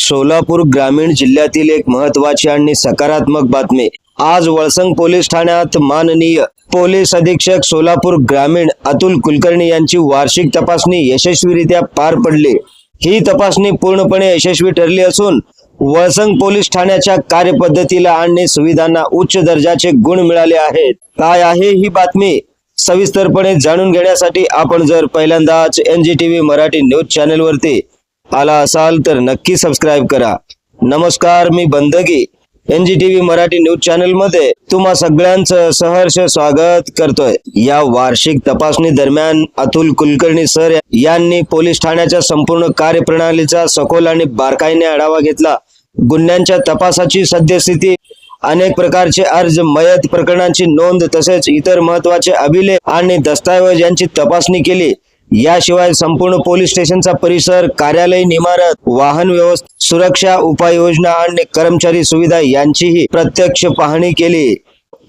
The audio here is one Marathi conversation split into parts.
सोलापूर ग्रामीण जिल्ह्यातील एक महत्त्वाची आणि सकारात्मक बातमी। आज वळसंग पोलीस ठाण्यात माननीय पोलीस अधीक्षक सोलापूर ग्रामीण अतुल कुलकर्णी यांची वार्षिक तपासणी यशस्वीरित्या पार पडली। ही तपासणी पूर्णपणे यशस्वी ठरली असून वळसंग पोलीस ठाण्याच्या कार्यपद्धतीला आणि सुविधांना उच्च दर्जाचे गुण मिळाले आहेत। काय आहे ही बातमी सविस्तरपणे जाणून घेण्यासाठी आपण जर पहिल्यांदाच NGTV मराठी न्यूज चॅनल वरती आला असाल तर नक्की सबस्क्राइब करा। नमस्कार, मी बंदगी NGTV मराठी न्यूज चॅनल मध्ये तुम्हा सगळ्यांचं सहर्ष स्वागत करतोय। या वार्षिक तपासणी दरम्यान अतुल कुलकर्णी सर यांनी पोलीस ठाण्याच्या संपूर्ण कार्यप्रणालीचा सखोल आणि बारकाईने आढावा घेतला। गुन्ह्यांच्या तपासाची सद्यस्थिती, अनेक प्रकारचे अर्ज, मयत प्रकरणांची नोंद तसेच इतर महत्त्वाचे अभिलेख आणि दस्तऐवज यांची तपासणी केली। याशिवाय संपूर्ण पोलीस स्टेशनचा परिसर, कार्यालयीन इमारत, वाहन व्यवस्था, सुरक्षा उपाययोजना आणि कर्मचारी सुविधा यांचीही प्रत्यक्ष पाहणी केली।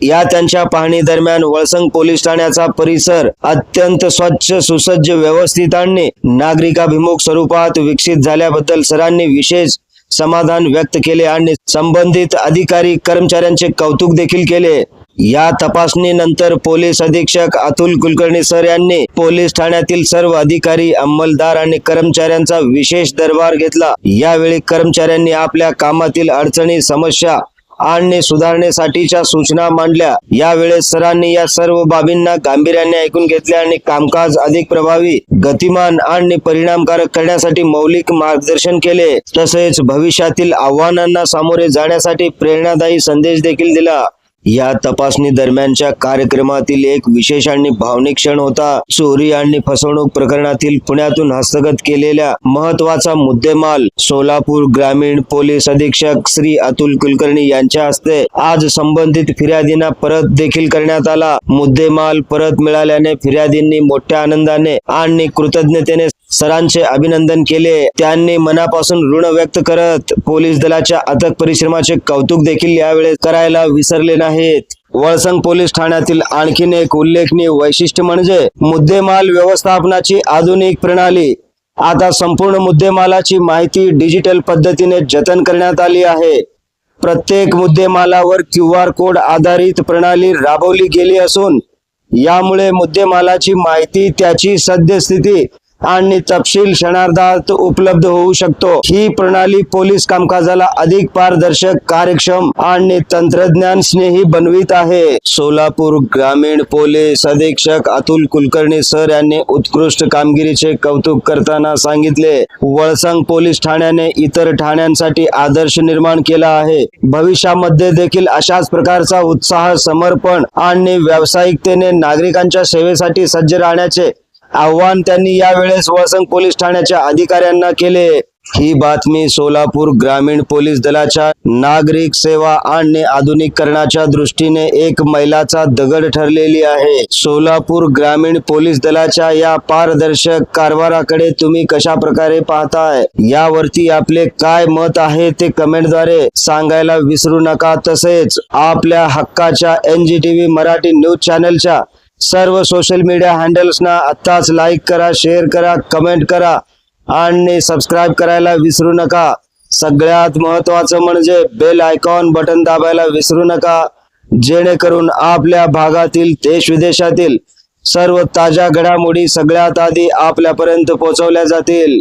या त्यांच्या पाहणी दरम्यान वळसंग पोलीस ठाण्याचा परिसर अत्यंत स्वच्छ, सुसज्ज, व्यवस्थित आणि नागरिकाभिमुख स्वरूपात विकसित झाल्याबद्दल सरांनी विशेष समाधान व्यक्त केले आणि संबंधित अधिकारी कर्मचाऱ्यांचे कौतुक देखील केले। या तपासणीनंतर पोलीस अधीक्षक अतुल कुलकर्णी सर यांनी पोलीस ठाण्यातील सर्व अधिकारी, अंमलदार आणि कर्मचाऱ्यांचा विशेष दरबार घेतला। यावेळी कर्मचाऱ्यांनी आपल्या कामातील अडचणी, समस्या आणि सुधारणेसाठीच्या सूचना मांडल्या। यावेळेस सरांनी या सर्व बाबींना गांभीर्याने ऐकून घेतले आणि कामकाज अधिक प्रभावी, गतिमान आणि परिणामकारक करण्यासाठी मौलिक मार्गदर्शन केले। तसेच भविष्यातील आव्हानांना सामोरे जाण्यासाठी प्रेरणादायी संदेश देखील दिला। या तपासणी दरम्यानच्या कार्यक्रमातील एक विशेष आणि भावनिक क्षण होता चोरी आणि फसवणूक प्रकरणातील पुण्यातून हस्तगत केलेला महत्त्वाचा मुद्देमाल। सोलापूर ग्रामीण पोलीस अधीक्षक श्री अतुल कुलकर्णी यांच्या हस्ते आज संबंधित फिर्यादींना परत देखील करण्यात आला। मुद्देमाल परत मिळाल्याने फिर्यादींनी मोठ्या आनंदाने आणि कृतज्ञतेने सरांचे अभिनंदन केले। त्यांनी मनापासून ऋण व्यक्त करत पोलीस दलाच्या अथक परिश्रमाचे कौतुक देखील यावेळेस करायला विसरले नाहीत। वळसंग पोलीस ठाण्यातील आणखीन एक उल्लेखनीय वैशिष्ट्य म्हणजे मुद्देमाल व्यवस्थापनाची आधुनिक प्रणाली। आता संपूर्ण मुद्देमालाची माहिती डिजिटल पद्धतीने जतन करण्यात आली आहे। प्रत्येक मुद्देमालावर QR कोड आधारित प्रणाली राबवली गेली असून यामुळे मुद्देमालाची माहिती, त्याची सद्यस्थिती आणि तपशील क्षणार्धात उपलब्ध होऊ शकतो। ही प्रणाली पोलीस कामकाजाला अधिक पारदर्शक, कार्यक्षम आणि तंत्रज्ञान स्नेही बनवित आहे। सोलापूर ग्रामीण पोलीस अधीक्षक अतुल कुलकर्णी सर यांनी उत्कृष्ट कामगिरीचे कौतुक करताना सांगितले, वळसंग पोलीस ठाण्याने इतर ठाण्यांसाठी आदर्श निर्माण केला आहे। भविष्यामध्ये देखील अशाच प्रकारचा उत्साह, समर्पण आणि व्यावसायिकतेने नागरिकांच्या सेवेसाठी सज्ज राहण्याचे आव्हान त्यांनी यावेळेस वळसंग पोलीस ठाण्याच्या अधिकाऱ्यांना केले। ही बातमी सोलापूर ग्रामीण पोलीस दलाच्या नागरिक सेवा आणि आधुनिकीकरणाच्या दृष्टीने एक मैलाचा दगड ठरलेली आहे। सोलापूर ग्रामीण पोलीस दलाच्या या पारदर्शक कारभाराकडे तुम्ही कशा प्रकारे पाहताय, यावरती आपले काय मत आहे ते कमेंटद्वारे सांगायला विसरू नका। तसेच आपल्या हक्काच्या NGTV मराठी न्यूज चॅनलच्या सर्व सोशल मीडिया हँडल्सना आत्ताच लाईक करा, शेअर करा, कमेंट करा आणि सबस्क्राइब करायला विसरू नका। सगळ्यात महत्त्वाचं म्हणजे बेल आयकॉन बटन दाबायला विसरू नका, जेणेकरून आपल्या भागातील, देश विदेशातील सर्व ताज्या घडामोडी सगळ्यात आधी आपल्यापर्यंत पोहोचवल्या जातील।